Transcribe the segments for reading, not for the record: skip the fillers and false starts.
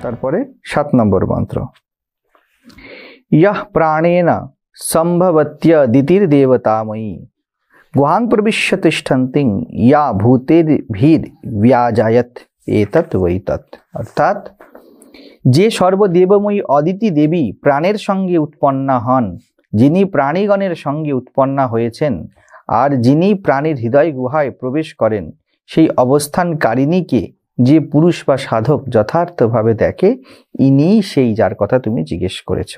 তারপরে 7 নম্বর মন্ত্র। ইয়ঃ প্রাণেন সম্ভবত্য দিতির দেবতাময়ী গুহাং প্রবিশ্য তিষ্ঠন্তিং ইয়া ভূতের্ভির ব্যাজায়ত এতৎ বৈতৎ। অর্থাৎ যে সর্বদেবময়ী অদিতি দেবী প্রাণের সঙ্গে উৎপন্না হন, যিনি প্রাণীগণের সঙ্গে উৎপন্না হয়েছেন, আর যিনি প্রাণীর হৃদয় গুহায় প্রবেশ করেন, সেই অবস্থানকারিণীকে যে পুরুষ বা সাধক যথার্থভাবে দেখে, ইনি সেই যার কথা তুমি জিজ্ঞেস করেছ।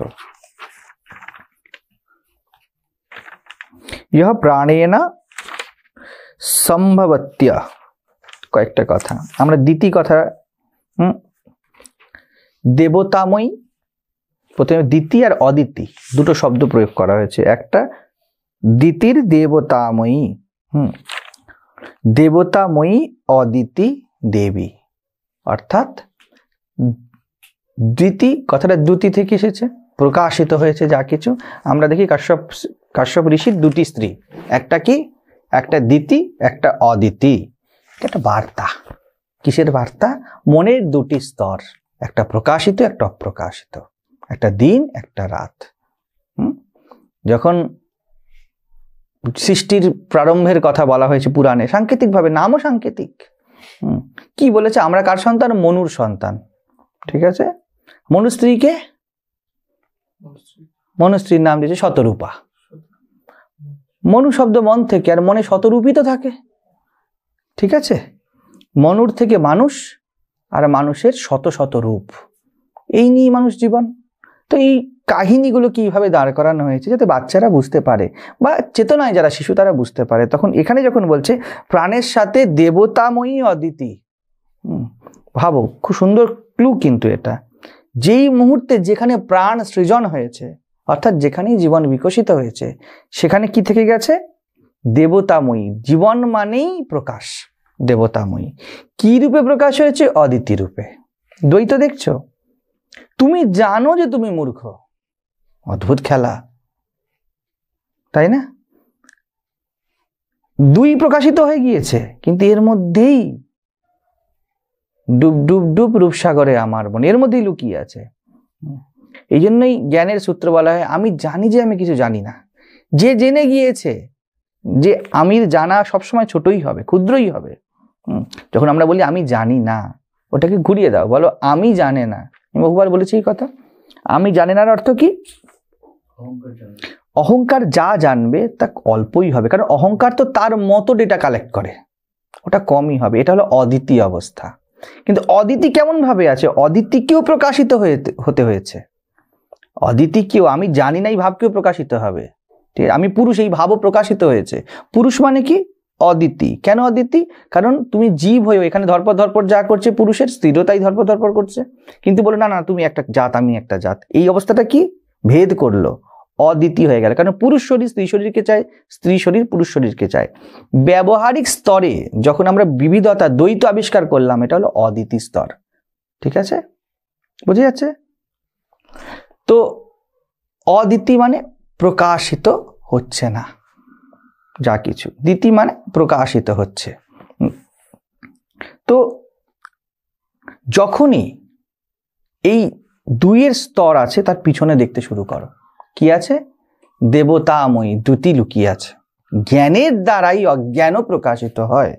ইহ প্রাণেন সম্ভবত্য, কয়েকটা কথা আমরা দ্বিতীয় কথা, দেবতাময়ী, প্রথমে দিতি আর অদিতি দুটো শব্দ প্রয়োগ করা হয়েছে। একটা দিতির দেবতাময়ী, দেবতাময়ী অদিতি দেবী, অর্থাৎ দ্বিতি কথাটা দ্যুতি থেকে এসেছে, প্রকাশিত হয়েছে যা কিছু। আমরা দেখি কাশ্যপ ঋষির দুটি স্ত্রী, একটা কি, একটা দিতি, একটা অদিতি। একটা বার্তা, কিসের বার্তা? মনের দুটি স্তর, একটা প্রকাশিত, একটা অপ্রকাশিত, একটা দিন, একটা রাত। যখন সৃষ্টির প্রারম্ভের কথা বলা হয়েছে পুরাণে, সাংকেতিকভাবে, নামও সাংকেতিক। কি বলেছে? আমরা কার সন্তান? মনুর সন্তান। ঠিক আছে, মনু স্ত্রীকে, মনু স্ত্রীর নাম দিয়েছে শতরূপা। মনু শব্দ মন থেকে, আর মনে শতরূপী তো থাকে। ঠিক আছে, মনুর থেকে মানুষ, আর মানুষের শত শত রূপ, এই নিয়ে মানুষ জীবন। তো এই কাহিনীগুলো কিভাবে দাঁড় করানো হয়েছে যাতে বাচ্চারা বুঝতে পারে, বা চেতনায় যারা শিশু তারা বুঝতে পারে। তখন এখানে যখন বলছে প্রাণের সাথে দেবতাময়ী অদিতি, ভাবো খুব সুন্দর ক্লু কিন্তু এটা। যেই মুহূর্তে যেখানে প্রাণ সৃজন হয়েছে, অর্থাৎ যেখানেই জীবন বিকশিত হয়েছে, সেখানে কি থেকে গেছে? দেবতাময়ী। জীবন মানেই প্রকাশ, দেবতাময়ী। কি রূপে প্রকাশ হয়েছে? অদিতি রূপে। দ্বৈত দেখছো? তুমি জানো যে তুমি মূর্খ, অদ্ভুত খেলা, তাই না? দুই প্রকাশিত হয়ে গিয়েছে, কিন্তু এর মধ্যেই ডুব ডুব ডুব রূপসাগরে আমার মন, এর মধ্যেই লুকিয়ে আছে। এই জন্যই জ্ঞানের সূত্র বলা হয় আমি জানি যে আমি কিছু জানি না। যে জেনে গিয়েছে, যে আমির জানা সবসময় ছোটই হবে, ক্ষুদ্রই হবে। যখন আমরা বলি আমি জানি না, ওটাকে ঘুরিয়ে দাও, বলো আমি জানে না। আমি বহুবার বলেছি এই কথা। আমি জানি না অর্থ কি? অহংকার যা জানবে তা অল্পই হবে, কারণ অহংকার তো তার মতো ডেটা কালেক্ট করে, ওটা কমই হবে। এটা হলো অদিতি অবস্থা। কিন্তু অদিতি কেমন ভাবে আছে? অদিতিকেও প্রকাশিত হতে হয়েছে। অদিতিকেও, আমি জানি না এই ভাবকেও প্রকাশিত হবে। ঠিক আছে, আমি পুরুষ, এই ভাবও প্রকাশিত হয়েছে। পুরুষ মানে কি? অদিতি। কেন অদিতি? কারণ তুমি জীব হয়েও এখানে ধরপড় ধরপড় যা করছে পুরুষের, স্ত্রীরও তাই ধরপড় ধরপড় করছে। কিন্তু বলে না না তুমি একটা জাত, আমি একটা জাত। এই অবস্থাটা কি? ভেদ করলো, অদিতি হয়ে গেল। কারণ পুরুষ শরীর স্ত্রী শরীরকে চায়, স্ত্রী শরীর পুরুষ শরীরকে চায়। ব্যবহারিক স্তরে যখন আমরা বিবিধতা, দ্বৈত আবিষ্কার করলাম, এটা হলো অদিতি স্তর। ঠিক আছে, বুঝে যাচ্ছে? তো অদিতি মানে প্রকাশিত হচ্ছে না যা কিছু, দিতি মানে প্রকাশিত হচ্ছে। তো যখনই এই দুইয়ের স্তর আছে, তার পিছনে দেখতে শুরু করো কি আছে? দেবতাময়ী দ্যুতি লুকিয়ে আছে। জ্ঞানের দ্বারাই অজ্ঞানও প্রকাশিত হয়।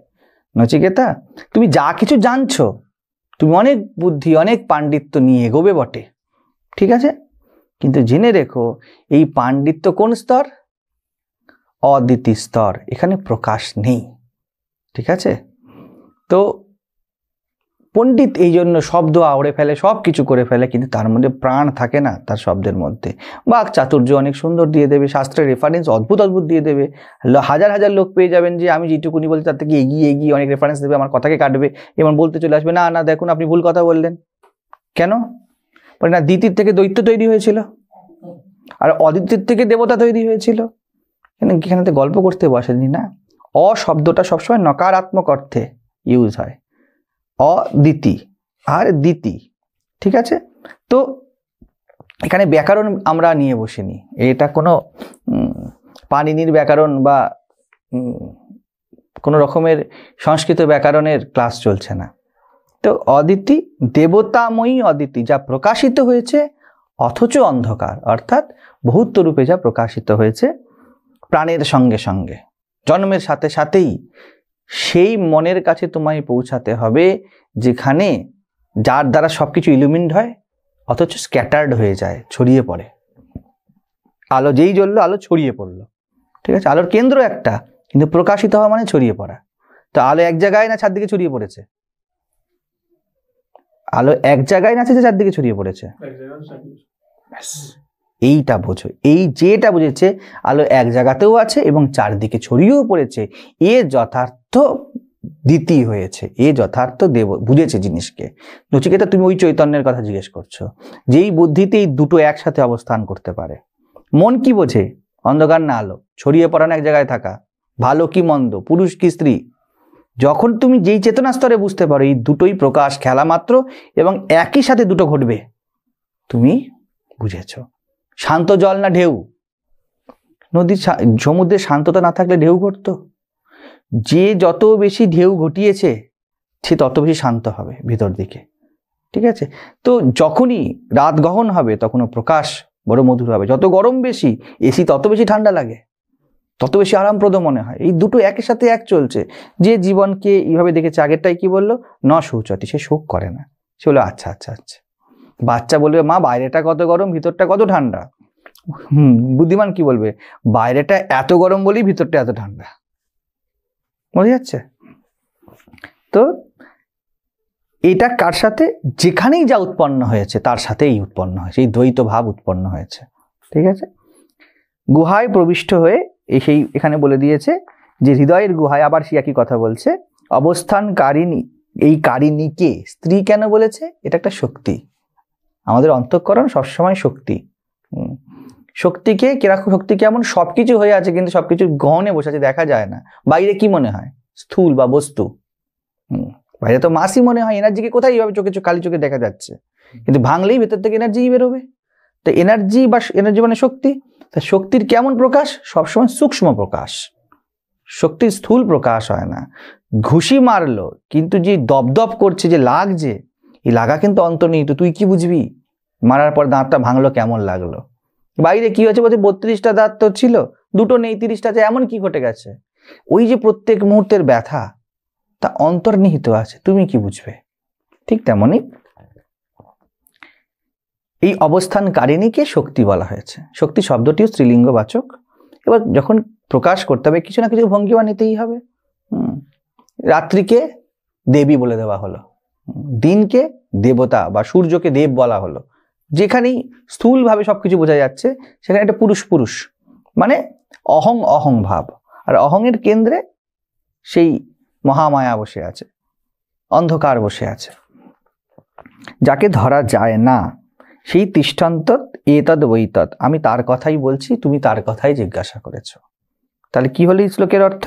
নচিকেতা, তুমি যা কিছু জানছো, তুমি অনেক বুদ্ধি, অনেক পাণ্ডিত্য নিয়ে এগোবে বটে, ঠিক আছে, কিন্তু জেনে রেখো এই পাণ্ডিত্য কোন স্তর? অদিতি স্তর। এখানে প্রকাশ নেই। ঠিক আছে, তো পণ্ডিত এই জন্য শব্দ আওড়ে ফেলে, সব কিছু করে ফেলে, কিন্তু তার মধ্যে প্রাণ থাকে না তার শব্দের মধ্যে। বাক চাতুর্য অনেক সুন্দর দিয়ে দেবে, শাস্ত্রের রেফারেন্স অদ্ভুত অদ্ভুত দিয়ে দেবে, হাজার হাজার লোক পেয়ে যাবেন যে আমি যেটুকুনি বলছি তার থেকে এগিয়ে এগিয়ে অনেক রেফারেন্স দেবে, আমার কথাকে কাটবে এবং বলতে চলে আসবে না না দেখুন আপনি ভুল কথা বললেন। কেন? বলে না দিতির থেকে দৈত্য তৈরি হয়েছিল, আর অদিতির থেকে দেবতা তৈরি হয়েছিল। এখানে তো গল্প করতে বসেনি না। অ শব্দটা সবসময় নকারাত্মক অর্থে ইউজ হয়, অদিতি আর দিতি। ঠিক আছে, তো এখানে ব্যাকরণ আমরা নিয়ে বসিনি, এটা কোনো পাণিনির ব্যাকরণ বা কোনো রকমের সংস্কৃত ব্যাকরণের ক্লাস চলছে না। তো অদিতি দেবতাময়ী অদিতি, যা প্রকাশিত হয়েছে অথচ অন্ধকার, অর্থাৎ বহুত্ব রূপে যা প্রকাশিত হয়েছে প্রাণের সঙ্গে সঙ্গে, জন্মের সাথে সাথেই সেই মনের কাছে তোমায় পৌঁছাতে হবে যেখানে যার দ্বারা সবকিছু ইলুমিনড হয় অথচ স্ক্যাটার্ড হয়ে যায়, ছড়িয়ে পড়ে। আলো যেই জ্বললো আলো ছড়িয়ে পড়লো, ঠিক আছে? আলোর কেন্দ্র একটা, কিন্তু প্রকাশিত হওয়া মানে ছড়িয়ে পড়া। তো আলো এক জায়গায় না চারদিকে ছড়িয়ে পড়েছে? আলো এক জায়গায় না যে চারদিকে ছড়িয়ে পড়েছে? এইটা বোঝো, এই যেটা বুঝেছে আলো এক জায়গাতেও আছে এবং চারদিকে ছড়িয়েও পড়েছে, এ যথার্থ দ্বিতীয় হয়েছে, এ যথার্থ দেব বুঝেছে জিনিসকে। নচিকেতা, তুমি ওই চৈতন্যের কথা জিজ্ঞেস করছো, যেই বুদ্ধিতে এই দুটো একসাথে অবস্থান করতে পারে। মন কি বোঝে? অন্ধকার না আলো, ছড়িয়ে পড়ানো এক জায়গায় থাকা, ভালো কি মন্দ, পুরুষ কি স্ত্রী। যখন তুমি যেই চেতনা স্তরে বুঝতে পারো এই দুটোই প্রকাশ, খেলা মাত্র, এবং একই সাথে দুটো ঘটবে, তুমি বুঝেছ। শান্ত জল না ঢেউ? নদীর সমুদ্রে শান্ততা না থাকলে ঢেউ ঘটতো? যে যত বেশি ঢেউ ঘটিয়েছে সে তত বেশি শান্ত হবে ভিতর দিকে, ঠিক আছে? তো যখনই রাত গহন হবে তখনও প্রকাশ বড় মধুর হবে। যত গরম বেশি, এসি তত বেশি ঠান্ডা লাগে, তত বেশি আরামপ্রদ মনে হয়। এই দুটো একের সাথে এক চলছে। যে জীবনকে এইভাবে দেখেছে, আগেরটাই কি বললো, ন শৌচতি, সে শোক করে না। সে বললো আচ্ছা আচ্ছা আচ্ছা। বাচ্চা বলবে মা বাইরেটা কত গরম, ভিতরটা কত ঠান্ডা। বুদ্ধিমান কি বলবে, বাইরেটা এত গরম বলেই ভিতরটা এত ঠান্ডা। বোঝা যাচ্ছে? তো এটা কার সাথে? যেখানেই যা উৎপন্ন হয়েছে তার সাথেই উৎপন্ন হয়েছে, এই দ্বৈত ভাব উৎপন্ন হয়েছে, ঠিক আছে? গুহায় প্রবিষ্ট হয়ে সেই এখানে বলে দিয়েছে যে হৃদয়ের গুহায়, আবার সে একই কথা বলছে, অবস্থানকারিণী। এই কারিণীকে স্ত্রী কেন বলেছে? এটা একটা শক্তি, আমাদের অন্তঃকরণ সবসময় শক্তি। শক্তিকে কিরকম? শক্তি কেমন? সবকিছু হয়ে আছে কিন্তু সবকিছু গহনে বসে আছে, দেখা যায় না। বাইরে কি মনে হয়? স্থূল বা বস্তু। বাইরে তো মাসই মনে হয়, এনার্জিকে কোথায় এইভাবে চোখে কালি চোখে দেখা যাচ্ছে, কিন্তু ভাঙলেই ভেতর থেকে এনার্জি বেরোবে। তো এনার্জি বা এনার্জি মানে শক্তি। তা শক্তির কেমন প্রকাশ? সবসময় সূক্ষ্ম প্রকাশ। শক্তির স্থূল প্রকাশ হয় না। ঘুষি মারলো কিন্তু যে দপদপ করছে, যে লাগছে, এই লাগা কিন্তু অন্তর্নিহিত। তুই কি বুঝবি? মারার পর দাঁতটা ভাঙলো, কেমন লাগলো? বাইরে কি হয়েছে? বলছে 32টা দাঁত তো ছিল, দুটো নেই, 30টা আছে, এমন কি ঘটে গেছে? ওই যে প্রত্যেক মুহূর্তের ব্যথা, তা অন্তর্নিহিত আছে, তুমি কি বুঝবে? ঠিক তেমনই এই অবস্থানকারিণীকে শক্তি বলা হয়েছে। শক্তি শব্দটিও স্ত্রীলিঙ্গবাচক। এবার যখন প্রকাশ করতে হবে, কিছু না কিছু ভঙ্গিমা নিতেই হবে। রাত্রিকে দেবী বলে দেওয়া হলো, দিনকে দেবতা বা সূর্যকে দেব বলা হলো। যেখানেই স্থূলভাবে সবকিছু বোঝা যাচ্ছে সেখানে একটা পুরুষ পুরুষ মানে অহং অহং ভাব, আর অহংয়ের কেন্দ্রে সেই মহামায়া বসে আছে, অন্ধকার বসে আছে, যাকে ধরা যায় না। সেই তিষ্ঠান্ত এতদ বৈতদ, আমি তার কথাই বলছি, তুমি তার কথাই জিজ্ঞাসা করেছো। তাহলে কি হলো এই শ্লোকের অর্থ?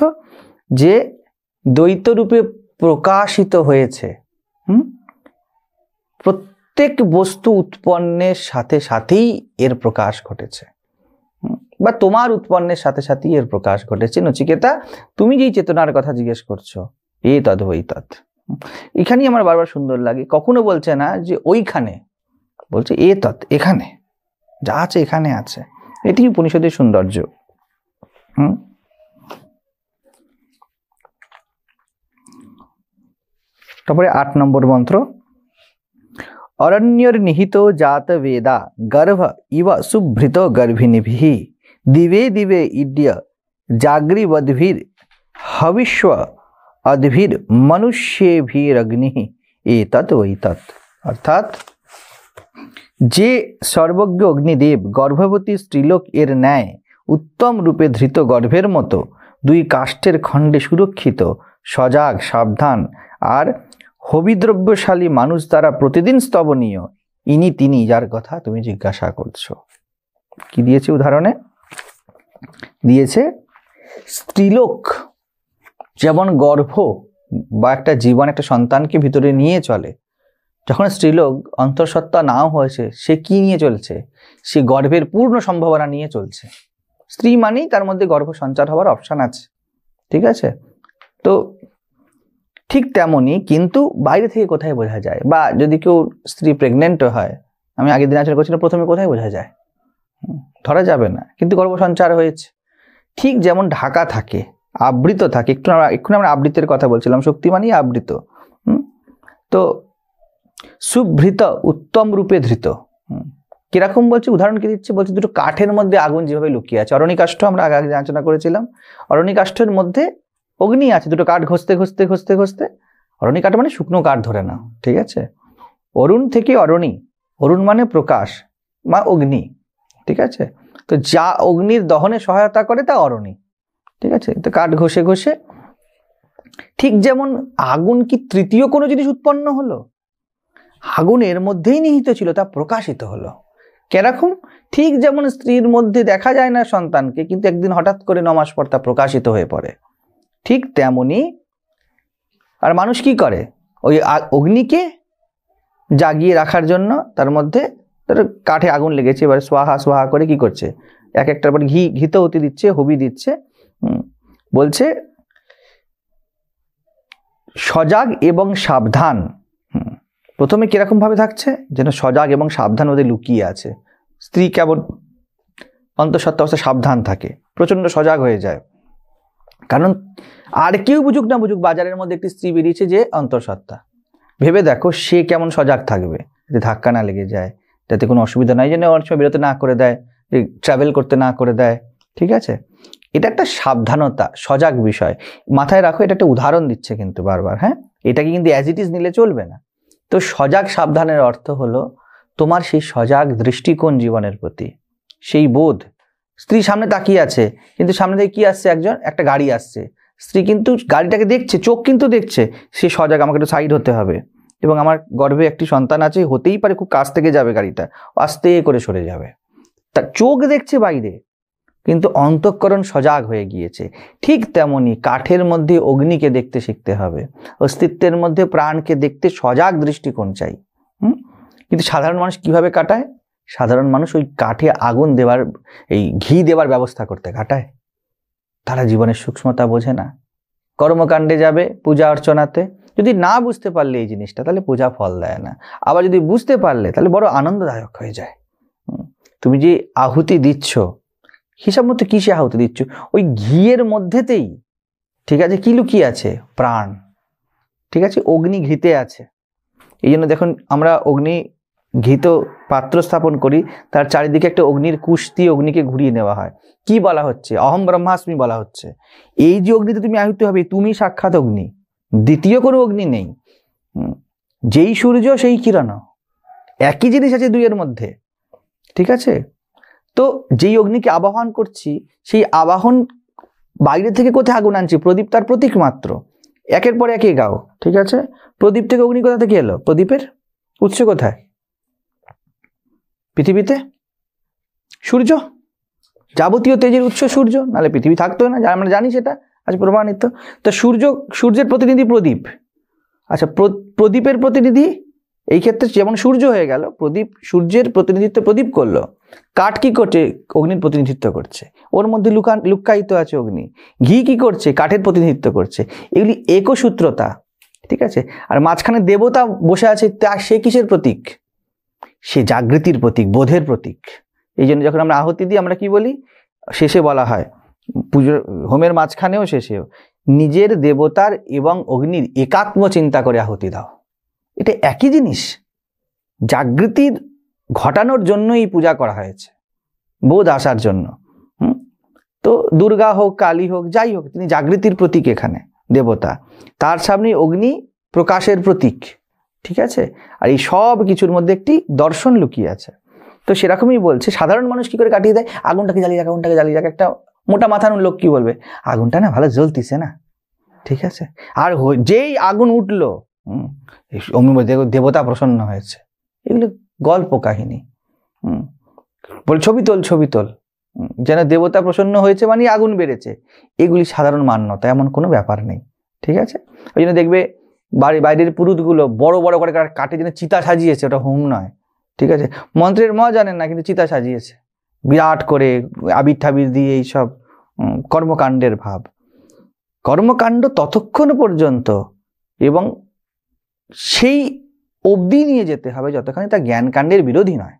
যে দ্বৈত রূপে প্রকাশিত হয়েছে, প্রত্যেক বস্তু উৎপন্নের সাথে সাথেই এর প্রকাশ ঘটেছে, বা তোমার উৎপন্নের সাথে সাথেই এর প্রকাশ ঘটেছে। নচিকেতা, তুমি যেই চেতনার কথা জিজ্ঞেস করছো, এতদ বৈতদ, এখানেই আমার বারবার সুন্দর লাগে। কখনো বলছে না যে ওইখানে, বলছে এতদ, এখানে যা আছে এখানে আছে। এটি উপনিষদের সৌন্দর্য। তারপরে 8 নম্বর মন্ত্র, অরণ্যর নিহিত জাত বেদা গর্ভ ইব সুভৃত গর্ভিণীভিঃ দিবে দিবে ইড্য জাগ্রীবদ্ভির হবিষ্য অদ্ভির মনুষ্যেভিরগ্নিঃ এতৎ ওইতৎ। অর্থাৎ যে সর্বজ্ঞ অগ্নিদেব গর্ভবতী স্ত্রীলোক এর ন্যায় উত্তম রূপে ধৃত গর্ভের মতো দুই কাষ্ঠের খণ্ডে সুরক্ষিত, সজাগ, সাবধান আর হবিদ্রব্যশালী মানুষ দ্বারা প্রতিদিন স্তবনীয়, ইনি তিনি যার কথা তুমি জিজ্ঞাসা করছো। কি দিয়েছে উদাহরণে? দিয়েছে স্ত্রীলোক যেমন গর্ভ বা একটা জীবন, একটা সন্তানকে ভিতরে নিয়ে চলে, যখন স্ত্রীলোক অন্তঃসত্ত্বা নাও হয়েছে, সে কি নিয়ে চলছে? সে গর্ভের পূর্ণ সম্ভাবনা নিয়ে চলছে। স্ত্রী মানেই তার মধ্যে গর্ভ সঞ্চার হওয়ার অপশান আছে, ঠিক আছে? তো ঠিক তেমনই কিন্তু বাইরে থেকে কোথায় বোঝা যায়, বা যদি কেউ স্ত্রী প্রেগনেন্টও হয়, আমি আগের দিন আলোচনা করছিলাম, প্রথমে কোথায় বোঝা যায়? ধরা যাবে না, কিন্তু গর্ভসঞ্চার হয়েছে। ঠিক যেমন ঢাকা থাকে, আবৃত থাকে, একটু আমরা আবৃতের কথা বলছিলাম, শক্তি মানেই আবৃত। তো সুভৃত উত্তম রূপে ধৃত, কিরকম বলছে, উদাহরণ কি দিচ্ছে, বলছে দুটো কাঠের মধ্যে আগুন যেভাবে লুকিয়ে আছে। অরণিকাষ্ঠ আমরা আগে আলোচনা করেছিলাম, অরণিকাষ্ঠের মধ্যে অগ্নি আছে, দুটো কাঠ ঘষতে ঘষতে ঘষতে ঘষতে, অরণিকাঠ মানে শুকনো কাঠ ধরে নাও, ঠিক আছে। অরুণ থেকে অরণি, অরুণ মানে প্রকাশ বা অগ্নি, ঠিক আছে। তো যা অগ্নির দহনে সহায়তা করে তা অরণি, ঠিক আছে। তো কাঠ ঘষে ঘষে, ঠিক যেমন আগুন কি তৃতীয় কোনো জিনিস উৎপন্ন হলো? আগুন এর মধ্যেই নিহিত ছিল, তা প্রকাশিত হলো। কেরকম? ঠিক যেমন স্ত্রীর মধ্যে দেখা যায় না সন্তানকে, কিন্তু একদিন হঠাৎ করে 9 মাস পর তা প্রকাশিত হয়ে পড়ে, ঠিক তেমনি আর মানুষ কি করে, ওই অগ্নিকে জাগিয়ে রাখার জন্য তার মধ্যে কাঠে আগুন লেগেছে, এবার সোহা সোহা করে কি করছে, এক একটার পর ঘিতহতি দিচ্ছে, হবি দিচ্ছে। বলছে সজাগ এবং সাবধান। প্রথমে কিরকম ভাবে থাকছে, যেন সজাগ এবং সাবধান ওদের লুকিয়ে আছে। স্ত্রী কেবল অন্তঃসত্ত্বা অবস্থা সাবধান থাকে, প্রচন্ড সজাগ হয়ে যায়। কারণ আর কেউ বুঝুক না বুঝুক, বাজারের মধ্যে একটি স্ত্রী বেরিয়েছে যে অন্তঃসত্ত্বা, ভেবে দেখো সে কেমন সজাগ থাকবে, যাতে ধাক্কা না লেগে যায়, যাতে কোনো অসুবিধা নাই, যেন অনেক সময় বেরোতে না করে দেয়, ট্রাভেল করতে না করে দেয়, ঠিক আছে। এটা একটা সাবধানতা, সজাগ বিষয়, মাথায় রাখো। এটা একটা উদাহরণ দিচ্ছে কিন্তু বারবার, হ্যাঁ, এটাকে কিন্তু অ্যাজ ইট ইজ নিলে চলবে না। তো সজাগ সাবধানের অর্থ হলো তোমার সেই সজাগ দৃষ্টিকোণ জীবনের প্রতি, সেই বোধ। স্ত্রী সামনে তাকিয়ে আছে, কিন্তু সামনে থেকে কি আসছে, একটা গাড়ি আসছে, স্ত্রী কিন্তু গাড়িটাকে দেখছে, চোখ কিন্তু দেখছে, সে সজাগ, আমাকে একটু সাইড হতে হবে, এবং আমার গর্ভে একটি সন্তান আছে, হতেই পারে খুব কাছ থেকে যাবে গাড়িটা, আস্তে করে সরে যাবে। তার চোখ দেখছে বাইরে, কিন্তু অন্তঃকরণ সজাগ হয়ে গিয়েছে। ঠিক তেমনি কাঠের মধ্যে অগ্নিকে দেখতে শিখতে হবে, অস্তিত্বের মধ্যে প্রাণকে দেখতে সজাগ দৃষ্টিকোণ চাই। কিন্তু সাধারণ মানুষ কিভাবে কাটায়? সাধারণ মানুষ ওই কাঠে আগুন দেওয়ার, এই ঘি দেওয়ার ব্যবস্থা করতে কাটায়। তারা জীবনের সূক্ষ্মতা বোঝে না। কর্মকাণ্ডে যাবে, পূজা অর্চনাতে, যদি না বুঝতে পারলে এই জিনিসটা, তাহলে পূজা ফল দেয় না। আবার যদি বুঝতে পারলে, তাহলে বড় আনন্দদায়ক হয়ে যায়। তুমি যে আহুতি দিচ্ছ, হিসাব মতো কিসে আহুতি দিচ্ছ? ওই ঘিয়ের মধ্যেতেই, ঠিক আছে, কি লুকিয়ে আছে? প্রাণ, ঠিক আছে, অগ্নি ঘিতে আছে। এই জন্য দেখুন, আমরা অগ্নি ঘিত পাত্র স্থাপন করি, তার চারিদিকে একটা অগ্নির কুশ দিয়ে অগ্নিকে ঘুরিয়ে নেওয়া হয়। কি বলা হচ্ছে? অহম ব্রহ্মাস্মি বলা হচ্ছে। এই যে অগ্নিতে তুমি আহুতি হবে, তুমি সাক্ষাৎ অগ্নি, দ্বিতীয় কোনো অগ্নি নেই। যেই সূর্য সেই কিরণ, একই জিনিস আছে দুইয়ের মধ্যে, ঠিক আছে। তো যেই অগ্নিকে আবাহন করছি, সেই আবাহন বাইরে থেকে কোথায় আগুন আনছি? প্রদীপ তার প্রতীক মাত্র, একের পর একে গাও, ঠিক আছে। প্রদীপ থেকে অগ্নি কোথা থেকে এলো? প্রদীপের উৎস কোথায়? পৃথিবীতে সূর্য, যাবতীয় তেজের উৎস সূর্য, নাহলে পৃথিবী থাকতো না, আমরা জানি সেটা, আজ প্রমাণিত। তো সূর্যের প্রতিনিধি প্রদীপ। আচ্ছা, প্রদীপের প্রতিনিধি এই ক্ষেত্রে যেমন সূর্য হয়ে গেল, প্রদীপ সূর্যের প্রতিনিধিত্ব প্রদীপ করলো। কাঠ কি করছে? অগ্নির প্রতিনিধিত্ব করছে, ওর মধ্যে লুকায়িত আছে অগ্নি। ঘি কি করছে? কাঠের প্রতিনিধিত্ব করছে। এগুলি একসূত্রতা, ঠিক আছে। আর মাঝখানে দেবতা বসে আছে, তা সে কিসের প্রতীক? সে জাগৃতির প্রতীক, বোধের প্রতীক। এই জন্য যখন আমরা আহুতি দিই, আমরা কি বলি? শেষে বলা হয়, পুজোর হোমের মাঝখানেও শেষেও, নিজের দেবতার এবং অগ্নির একাত্ম চিন্তা করে আহুতি দাও। এটা একই জিনিস, জাগৃতির ঘটানোর জন্যই পূজা করা হয়েছে, বোধ আসার জন্য। তো দুর্গা হোক, কালী হোক, যাই হোক, তিনি জাগৃতির প্রতীক, এখানে দেবতা, তার সামনে অগ্নি প্রকাশের প্রতীক, ঠিক আছে। আর এই সব কিছুর মধ্যে একটি দর্শন লুকিয়ে আছে। তো সেরকমই বলছে, সাধারণ মানুষ কি করে কাটিয়ে দেয়? আগুনটাকে জ্বালিয়ে রাখ, আগুনটাকে জ্বালিয়ে রাখ। একটা মোটা মাথার লোক কি বলবে? আগুনটা না ভালো জ্বলতিছে না, ঠিক আছে। আর যেই আগুন উঠলো, দেবতা প্রসন্ন হয়েছে। এগুলো গল্প কাহিনী। বল ছবি তোল, ছবি তোল, যেন দেবতা প্রসন্ন হয়েছে মানে আগুন বেড়েছে। এগুলি সাধারণ মান্যতা, এমন কোনো ব্যাপার নেই, ঠিক আছে। ওই জন্য দেখবে বাইরের পুরুতগুলো বড় বড় করে কাটে, যেন চিতা সাজিয়েছে, ওটা হোম নয়, ঠিক আছে। মন্ত্রের জানেন না, কিন্তু চিতা সাজিয়েছে বিরাট করে, আবির ঠাবির দিয়ে, এইসব কর্মকাণ্ডের ভাব। কর্মকাণ্ড ততক্ষণ পর্যন্ত এবং সেই অবধি নিয়ে যেতে হবে যতখানি তা জ্ঞানকাণ্ডের বিরোধী নয়,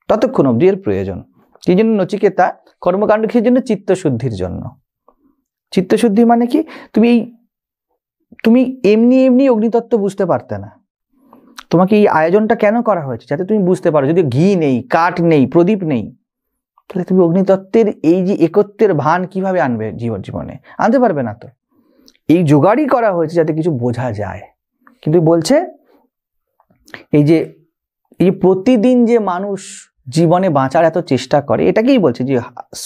ততক্ষণ অবধি এর প্রয়োজন। এই জন্য নচিকেতা কর্মকাণ্ড কিসের জন্য? চিত্তশুদ্ধির জন্য। চিত্তশুদ্ধি মানে কি? তুমি এমনি এমনি অগ্নিতত্ত্ব বুঝতে পারতে না। তোমাকে এই আয়োজনটা কেন করা হয়েছে? যাতে তুমি বুঝতে পারো। যদি ঘি নেই, কাঠ নেই, প্রদীপ নেই, তাহলে তুমি অগ্নিতত্ত্বের এই যে একত্বের ভান কিভাবে আনবে জীবনে? আনতে পারবে না। তো এই জোগাড়ই করা হয়েছে যাতে কিছু বোঝা যায়। কিন্তু বলছে এই যে প্রতিদিন যে মানুষ জীবনে বাঁচার এত চেষ্টা করে, এটাকেই বলছে যে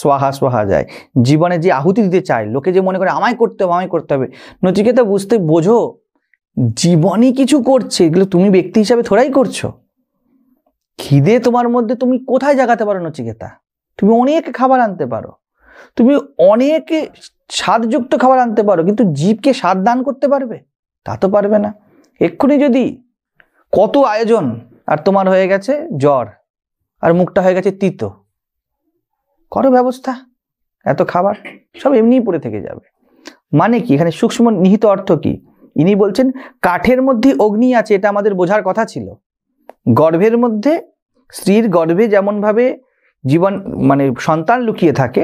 স্বাহা স্বাহা যায়। জীবনে যে আহুতি দিতে চায়, লোকে যে মনে করে আমায় করতে হবে, আমায় করতে হবে, নচিকেতা বোঝো জীবনই কিছু করছে, এগুলো তুমি ব্যক্তি হিসাবে থোড়াই করছো। খিদে তোমার মধ্যে তুমি কোথায় জাগাতে পারো নচিকেতা? তুমি অনেক খাবার আনতে পারো, তুমি অনেক স্বাদযুক্ত খাবার আনতে পারো, কিন্তু জীবকে স্বাদ দান করতে পারবে? তা তো পারবে না। এক্ষুনি যদি কত আয়োজন আর তোমার হয়ে গেছে জ্বর, আর মুখটা হয়ে গেছে তিতো, করো ব্যবস্থা। এত খাবার সব এমনিই পড়ে থেকে যাবে। মানে কি? এখানে সূক্ষ্ম নিহিত অর্থ কি? ইনি বলছেন কাঠের মধ্যে অগ্নি আছে, এটা আমাদের বোঝার কথা ছিল। গর্ভের মধ্যে, স্ত্রীর গর্ভে যেমন ভাবে জীবন মানে সন্তান লুকিয়ে থাকে,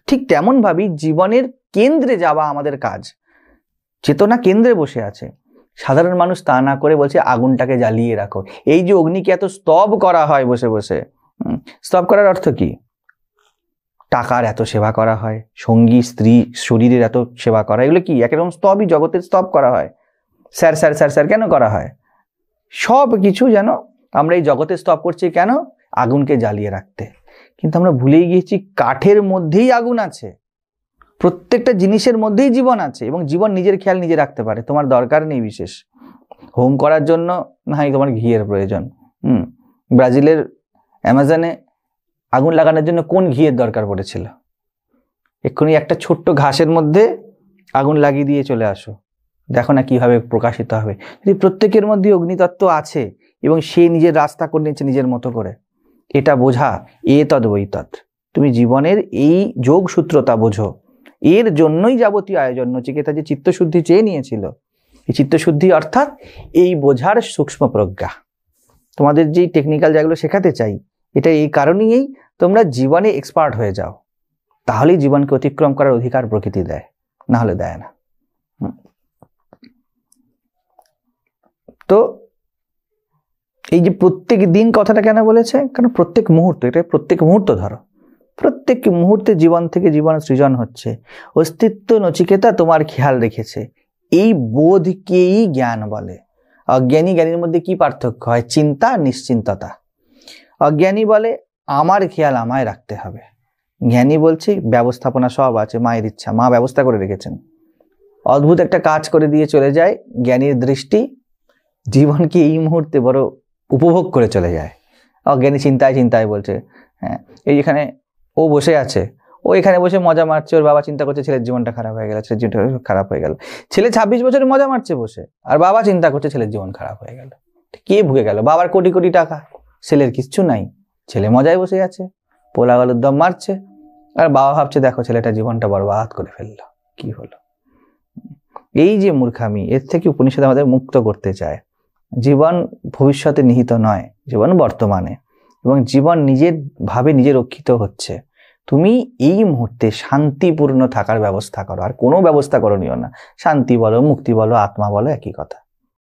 ঠিক তেমন ভাবেই জীবনের কেন্দ্রে যাওয়া আমাদের কাজ। চেতনা কেন্দ্রে বসে আছে। সাধারণ মানুষ তা না করে বলছে আগুনটাকে জ্বালিয়ে রাখো। এই যে অগ্নিকে এত স্তব করা হয় বসে বসে, স্তব করার অর্থ কি? টাকার এত সেবা করা হয়, সঙ্গী স্ত্রী শরীরের এত সেবা করা, এগুলো কি একরকম স্তবই, জগতের স্তব করা হয়। স্যার স্যার স্যার স্যার কেন করা হয়? সব কিছু যেন আমরা এই জগতে স্তব করছি কেন? আগুনকে জ্বালিয়ে রাখতে। কিন্তু আমরা ভুলেই গিয়েছি কাঠের মধ্যেই আগুন আছে, প্রত্যেকটা জিনিসের মধ্যেই জীবন আছে, এবং জীবন নিজের খেয়াল নিজে রাখতে পারে। তোমার দরকার নেই বিশেষ হোম করার জন্য, না হয় তোমার ঘিয়ের প্রয়োজন। ব্রাজিলের অ্যামাজনে আগুন লাগানোর জন্য কোন ঘিয়ের দরকার পড়েছিল? এক্ষুনি একটা ছোট্ট ঘাসের মধ্যে আগুন লাগিয়ে দিয়ে চলে আসো, দেখো না কিভাবে প্রকাশিত হবে। যদি প্রত্যেকের মধ্যে অগ্নিতত্ত্ব আছে এবং সে নিজের রাস্তা করে নিচ্ছে নিজের মতো করে, এটা বোঝা এতদ বৈতদ। তুমি জীবনের এই যোগসূত্রতা বোঝো। এর জন্যই যাবতীয় আয়োজন। নচিকেতা যে চিত্তশুদ্ধি চেয়ে নিয়েছিল, এই চিত্তশুদ্ধি অর্থাৎ এই বোঝার সূক্ষ্ম প্রজ্ঞা। তোমাদের যেই টেকনিক্যাল যেগুলো শেখাতে চাই, এটা এই কারণেই তোমরা জীবনে এক্সপার্ট হয়ে যাও, তাহলেই জীবনকে অতিক্রম করার অধিকার প্রকৃতি দেয়, না হলে দেয় না। তো এই যে প্রত্যেক দিন কথাটা কেন বলেছে? কারণ প্রত্যেক মুহূর্ত, এটা প্রত্যেক মুহূর্ত ধরো, প্রত্যেক মুহূর্তে জীবন থেকে জীবন সৃজন হচ্ছে। অস্তিত্ব নচিকেতা তোমার খেয়াল রেখেছে। এই বোধকেই জ্ঞান বলে। অজ্ঞানী জ্ঞানীর মধ্যে কি পার্থক্য হয়? চিন্তা, নিশ্চিন্ততা। অজ্ঞানী বলে আমার খেয়াল আমায় রাখতে হবে, জ্ঞানী বলছে ব্যবস্থাপনা সব আছে, মায়ের ইচ্ছা, মা ব্যবস্থা করে রেখেছেন। অদ্ভুত একটা কাজ করে দিয়ে চলে যায় জ্ঞানীর দৃষ্টি, জীবনকে এই মুহূর্তে বড় উপভোগ করে চলে যায়। অজ্ঞানী চিন্তায় চিন্তায় বলছে, হ্যাঁ এই এখানে ও বসে আছে, ও এখানে বসে মজা মারছে, ওর বাবা চিন্তা করছে ছেলের জীবনটা খারাপ হয়ে গেল, ছেলের জীবনটা খারাপ হয়ে গেল। ছেলে 26 বছরে মজা মারছে বসে, আর বাবা চিন্তা করছে ছেলের জীবন খারাপ হয়ে গেল। কে ভুগে গেল? বাবার কোটি কোটি টাকা, ছেলের কিচ্ছু নাই, ছেলে মজায় বসে আছে, পোলা আলুর দম মারছে, আর বাবা ভাবছে দেখো ছেলেটা জীবনটা বরবাদ করে ফেললো, কি হলো? এই যে মূর্খামি, এর থেকে উপনিষদ আমাদের মুক্ত করতে চায়। জীবন ভবিষ্যতে নিহিত নয়, জীবন বর্তমানে, এবং জীবন নিজের ভাবে নিজে রক্ষিত হচ্ছে। তুমি এই মুহূর্তে শান্তিপূর্ণ থাকার ব্যবস্থা করো, আর কোনো ব্যবস্থা করণীয় না। শান্তি বলো, মুক্তি বলো, আত্মা বলো, একই কথা।